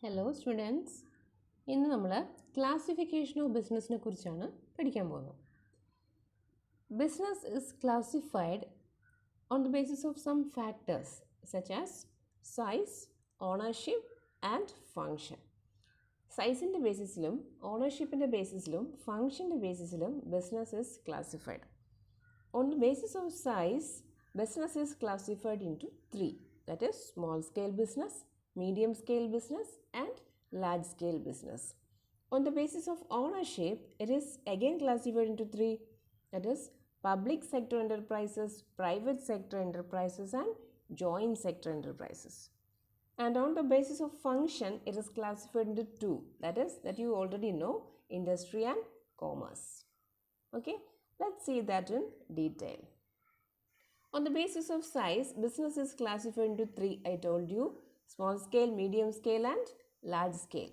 Hello students, ഇന്ന് നമ്മൾ classification of ബിസിനസ്സിനെ കുറിച്ചാണ് പഠിക്കാൻ പോകുന്നത്. Business is classified on the basis of some factors such as size, ownership and function. സൈസിൻ്റെ ബേസിസിലും ഓണർഷിപ്പിൻ്റെ ബേസിസിലും ഫങ്ഷൻ്റെ ബേസിസിലും business is classified. On the basis of size, business is classified into three, that is small scale business, medium scale business and large scale business. On the basis of ownership, it is again classified into three, that is public sector enterprises, private sector enterprises and joint sector enterprises. And on the basis of function, it is classified into two, that you already know, industry and commerce. Okay, let's see that in detail. On the basis of size, business is classified into three. I told you, small scale, medium scale and large scale.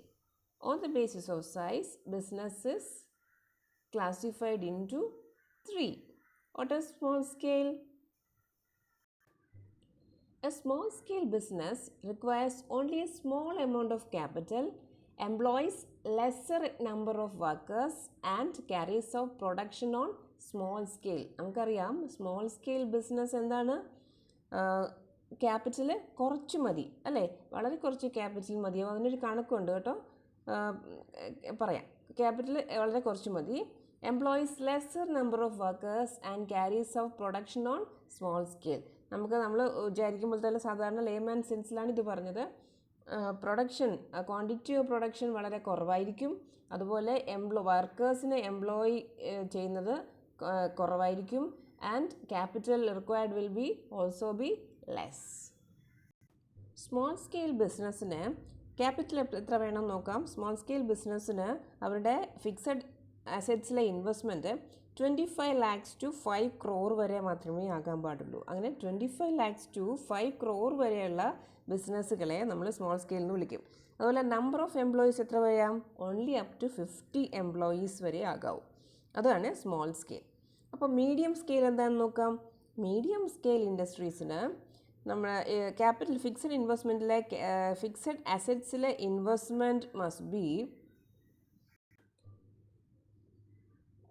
On the basis of size, business is classified into three. What is small scale? A small scale business requires only a small amount of capital, employs lesser number of workers and carries out production on small scale. നമുക്കറിയാം small scale business എന്താണ്? Capital കുറച്ച് മതി അല്ലേ, വളരെ കുറച്ച് capital മതിയാവും. അതിനൊരു കണക്കുണ്ട് കേട്ടോ, പറയാം. ക്യാപിറ്റൽ വളരെ കുറച്ച് മതി, employees lesser number of workers and carries of production on small scale. നമ്മൾ വിചാരിക്കുമ്പോൾ തന്നെ സാധാരണ ലേമാൻ സെൻസിലാണ് ഇത് പറഞ്ഞത്. പ്രൊഡക്ഷൻ, ക്വാണ്ടിറ്റി ഓഫ് പ്രൊഡക്ഷൻ വളരെ കുറവായിരിക്കും. അതുപോലെ വർക്കേഴ്സിനെ എംപ്ലോയ് ചെയ്യുന്നത് കുറവായിരിക്കും. And capital required will be also be less. Small scale ബിസിനസ്സിന് ക്യാപിറ്റൽ എത്ര വേണം നോക്കാം. സ്മോൾ സ്കെയിൽ ബിസിനസ്സിന് അവരുടെ ഫിക്സഡ് അസറ്റ്സിലെ ഇൻവെസ്റ്റ്മെൻറ്റ് 25 lakhs to 5 crore വരെ മാത്രമേ ആകാൻ പാടുള്ളൂ. അങ്ങനെ 25 lakhs to 5 crore വരെയുള്ള ബിസിനസ്സുകളെ നമ്മൾ സ്മോൾ സ്കെയിൽ എന്ന് വിളിക്കും. അതുപോലെ നമ്പർ ഓഫ് എംപ്ലോയീസ് എത്ര വരാം? ഓൺലി അപ് ടു 50 എംപ്ലോയീസ് വരെ ആകാവും. അതാണ് സ്മോൾ സ്കെയിൽ. അപ്പോൾ മീഡിയം സ്കെയിൽ എന്താണെന്ന് നോക്കാം. മീഡിയം സ്കെയിൽ ഇൻഡസ്ട്രീസിന് നമ്മൾ ക്യാപിറ്റൽ ഫിക്സഡ് ഇൻവെസ്റ്റ്മെൻറ്റിലെ ഫിക്സഡ് അസറ്റ്സിലെ investment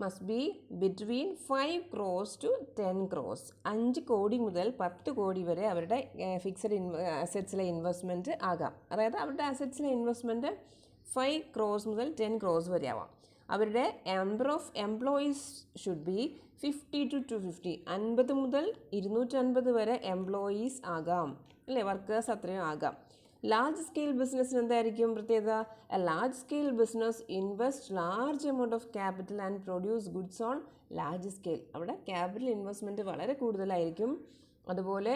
must be between 5 crores to 10 crores. 5 കോടി മുതൽ 10 കോടി വരെ അവരുടെ ഫിക്സഡ് അസറ്റ്സിലെ ഇൻവെസ്റ്റ്മെൻറ്റ് ആകാം. അതായത് അവരുടെ അസറ്റ്സിലെ ഇൻവെസ്റ്റ്മെൻറ്റ് 5 crores മുതൽ 10 crores വരെ ആവാം. അവരുടെ number of employees should be 50 to 250. 50 മുതൽ 250 വരെ എംപ്ലോയീസ് ആകാം അല്ലേ, വർക്കേഴ്സ് അത്രയും ആകാം. ലാർജ് സ്കെയിൽ ബിസിനസ്സിന് എന്തായിരിക്കും പ്രത്യേകത? A large scale business invest large amount of capital and produce goods on large scale. അവിടെ ക്യാപിറ്റൽ ഇൻവെസ്റ്റ്മെൻറ്റ് വളരെ കൂടുതലായിരിക്കും. അതുപോലെ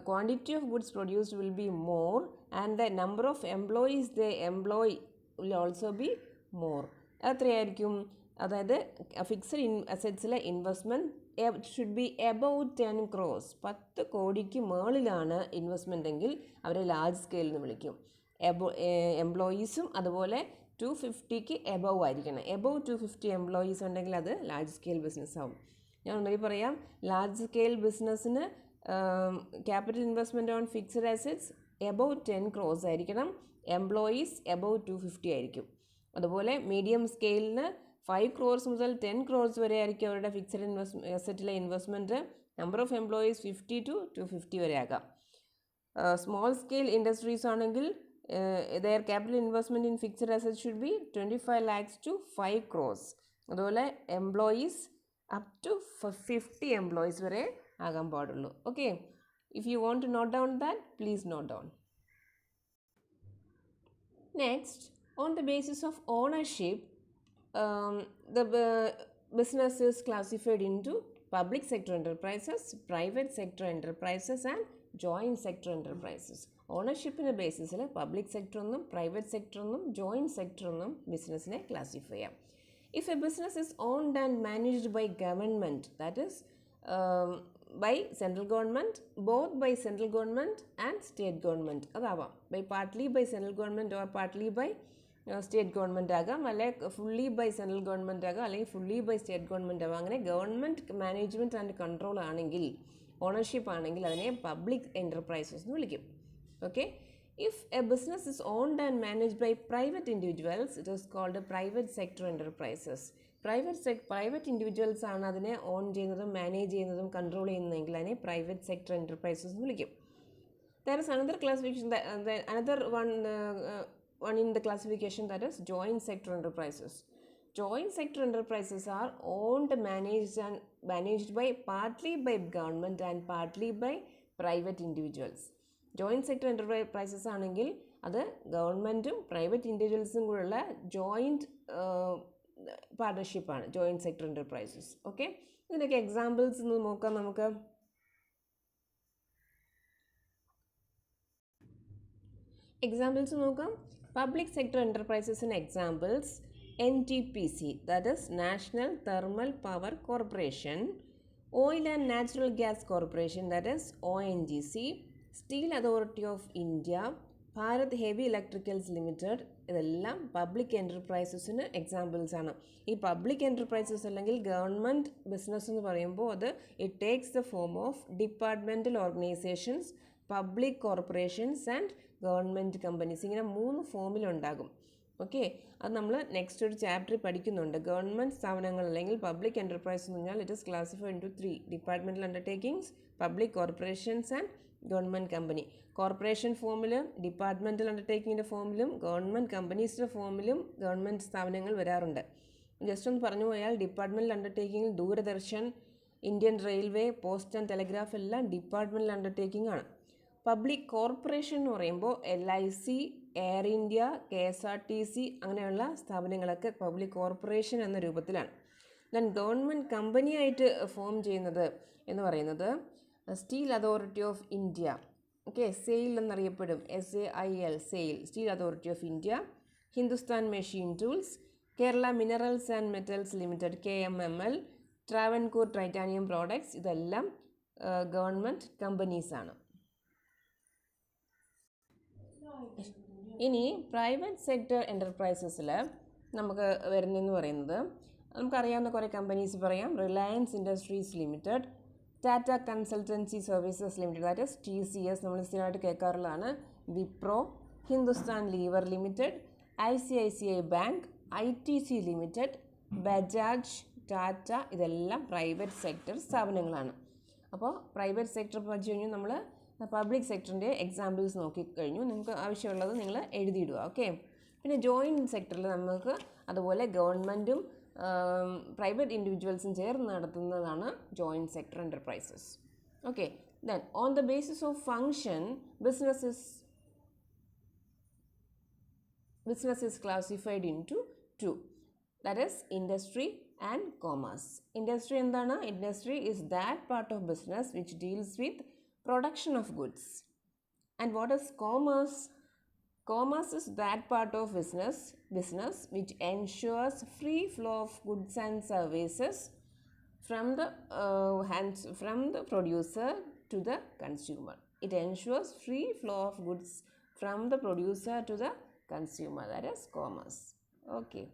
quantity of goods produced will be more and the number of employees the employ will also be more. എത്രയായിരിക്കും? അതായത് fixed അസറ്റ്സിലെ investment should be above 10 crores. 10 കോടിക്ക് മുകളിലാണ് investment എങ്കിൽ അവരെ ലാർജ് സ്കെയിൽ എന്ന് വിളിക്കും. എംപ്ലോയീസും അതുപോലെ 250ക്ക് എബവ് ആയിരിക്കണം. എബവ് 250 എംപ്ലോയീസ് ഉണ്ടെങ്കിൽ അത് ലാർജ് സ്കെയിൽ ബിസിനസ് ആവും. ഞാൻ ഒന്നുകൂടി പറയാം. ലാർജ് സ്കെയിൽ ബിസിനസ്സിന് capital investment on fixed assets above 10 crores ആയിരിക്കണം. എംപ്ലോയീസ് എബവ് 250 ആയിരിക്കും. അതുപോലെ മീഡിയം സ്കെയിലിന് 5 crores മുതൽ 10 crores വരെ ആയിരിക്കും അവരുടെ ഫിക്സഡ് അസറ്റിലെ investment. Number of employees 50 to 250 വരെ ആകാം. സ്മോൾ സ്കെയിൽ ഇൻഡസ്ട്രീസ് ആണെങ്കിൽ their capital investment in fixed asset should be 25 lakhs to 5 crores. അതുപോലെ എംപ്ലോയീസ് അപ് ടു 50 എംപ്ലോയീസ് വരെ ആകാൻ പാടുള്ളൂ. Okay, if you want to note down that, please note down. Next, on the basis of ownership, the business is classified into public sector enterprises, private sector enterprises and joint sector enterprises. ഓണർഷിപ്പിൻ്റെ ബേസിസിൽ public സെക്ടറെന്നും private സെക്ടറെന്നും joint സെക്ടറെന്നും ബിസിനസ്സിനെ classify ചെയ്യാം. If a business is owned and managed by government, that is by central government, both by central government and state government. അതാവാം partly by central government or partly by state government ആകാം, അല്ലെങ്കിൽ fully by central government ആകാം, അല്ലെങ്കിൽ fully by state government ആകാം. അങ്ങനെ government management and control ആണെങ്കിൽ, ownership ആണെങ്കിൽ അതിനെ public enterprises എന്ന് വിളിക്കും. Okay, If a business is owned and managed by private individuals, it is called private sector enterprises. Private individuals ആണ് അതിനെ ഓൺ ചെയ്യുന്നതും മാനേജ് ചെയ്യുന്നതും കൺട്രോൾ ചെയ്യുന്നതെങ്കിൽ അതിനെ പ്രൈവറ്റ് സെക്ടർ എൻ്റർപ്രൈസസ് എന്ന് വിളിക്കും. There is another classification, another one in the classification, that is joint sector enterprises. Joint sector enterprises are owned, managed by partly by government and partly by private individuals. Joint sector enterprises ആണെങ്കിൽ അത് ഗവൺമെൻറ്റും private ഇൻഡിവിജ്വൽസും കൂടെയുള്ള joint പാർട്ണർഷിപ്പാണ് joint sector enterprises. Okay, ഇതിനൊക്കെ examples ഒന്ന് നോക്കാം നമുക്ക്. എക്സാമ്പിൾസ് നോക്കാം. പബ്ലിക് സെക്ടർ എൻ്റർപ്രൈസസിന് examples NTPC, that is National Thermal Power Corporation, Oil and Natural Gas Corporation, that is ONGC, Steel Authority of India, Bharat heavy electricals limited. ഇതെല്ലാം public എൻ്റർപ്രൈസസിന് examples ആണ്. ഈ public enterprises അല്ലെങ്കിൽ government business എന്ന് പറയുമ്പോൾ അത് it takes the form of departmental organisations, public corporations and government companies. ഇങ്ങനെ 3 ഫോമിലുണ്ടാകും. Okay, അത് നമ്മൾ നെക്സ്റ്റ് ഒരു ചാപ്റ്ററിൽ പഠിക്കുന്നുണ്ട്. ഗവൺമെൻറ് സ്ഥാപനങ്ങൾ അല്ലെങ്കിൽ പബ്ലിക് എൻ്റർപ്രൈസ് എന്ന് പറഞ്ഞാൽ it is classified into 3: departmental undertakings, public corporations and government company. Corporation ഫോമിലും ഡിപ്പാർട്ട്മെൻറ്റൽ അണ്ടർടേക്കിങ്ങിൻ്റെ ഫോമിലും ഗവൺമെൻറ് കമ്പനീസിൻ്റെ ഫോമിലും ഗവൺമെൻറ് സ്ഥാപനങ്ങൾ വരാറുണ്ട്. ജസ്റ്റ് ഒന്ന് പറഞ്ഞു പോയാൽ ഡിപ്പാർട്ട്മെൻറ്റൽ അണ്ടർടേക്കിങ്ങിൽ Doordarshan, Indian railway, post and telegraph എല്ലാം ഡിപ്പാർട്ട്മെൻറ്റൽ അണ്ടർടേക്കിംഗ് ആണ്. പബ്ലിക് കോർപ്പറേഷൻ എന്ന് പറയുമ്പോൾ LIC, എയർ ഇന്ത്യ, KSRTC അങ്ങനെയുള്ള സ്ഥാപനങ്ങളൊക്കെ പബ്ലിക് കോർപ്പറേഷൻ എന്ന രൂപത്തിലാണ്. ദെൻ ഗവൺമെൻറ് കമ്പനിയായിട്ട് ഫോം ചെയ്യുന്നത് എന്ന് പറയുന്നത് steel authority of India, okay, SAIL എന്നറിയപ്പെടും, SAIL, SAIL, steel authority of India, Hindustan machine tools, Kerala minerals and metals limited, KMML, Travancore titanium products, ഇതെല്ലാം ഗവൺമെൻറ് കമ്പനീസാണ്. ഇനി പ്രൈവറ്റ് സെക്ടർ എൻ്റർപ്രൈസസിൽ നമുക്ക് വരുന്നതെന്ന് പറയുന്നത് നമുക്കറിയാവുന്ന കുറേ കമ്പനീസ് പറയാം. Reliance industries limited, Tata consultancy services limited, that is TCS, നമ്മൾ സ്ഥിരമായിട്ട് കേൾക്കാറുള്ളതാണ്. Wipro, Hindustan Lever limited, ICICI bank, ITC limited, Bajaj, Tata, ഇതെല്ലാം പ്രൈവറ്റ് സെക്ടർ സ്ഥാപനങ്ങളാണ്. അപ്പോൾ പ്രൈവറ്റ് സെക്ടർ പഠിച്ചു കഴിഞ്ഞു നമ്മൾ പബ്ലിക് സെക്ടറിൻ്റെ എക്സാമ്പിൾസ് നോക്കിക്കഴിഞ്ഞു. നിങ്ങൾക്ക് ആവശ്യമുള്ളത് നിങ്ങൾ എഴുതിയിടുക. ഓക്കെ, പിന്നെ ജോയിൻറ്റ് സെക്ടറിൽ നമുക്ക് അതുപോലെ ഗവൺമെൻറ്റും പ്രൈവറ്റ് ഇൻഡിവിജ്വൽസും ചേർന്ന് നടത്തുന്നതാണ് joint sector enterprises. Okay, then on the basis of function business is classified into 2, that is industry and commerce. Industry എന്താണ്? Industry is that part of business which deals with production of goods. And what is commerce? Commerce is that part of business which ensures free flow of goods and services from the producer to the consumer. It ensures free flow of goods from the producer to the consumer, that is commerce. Okay.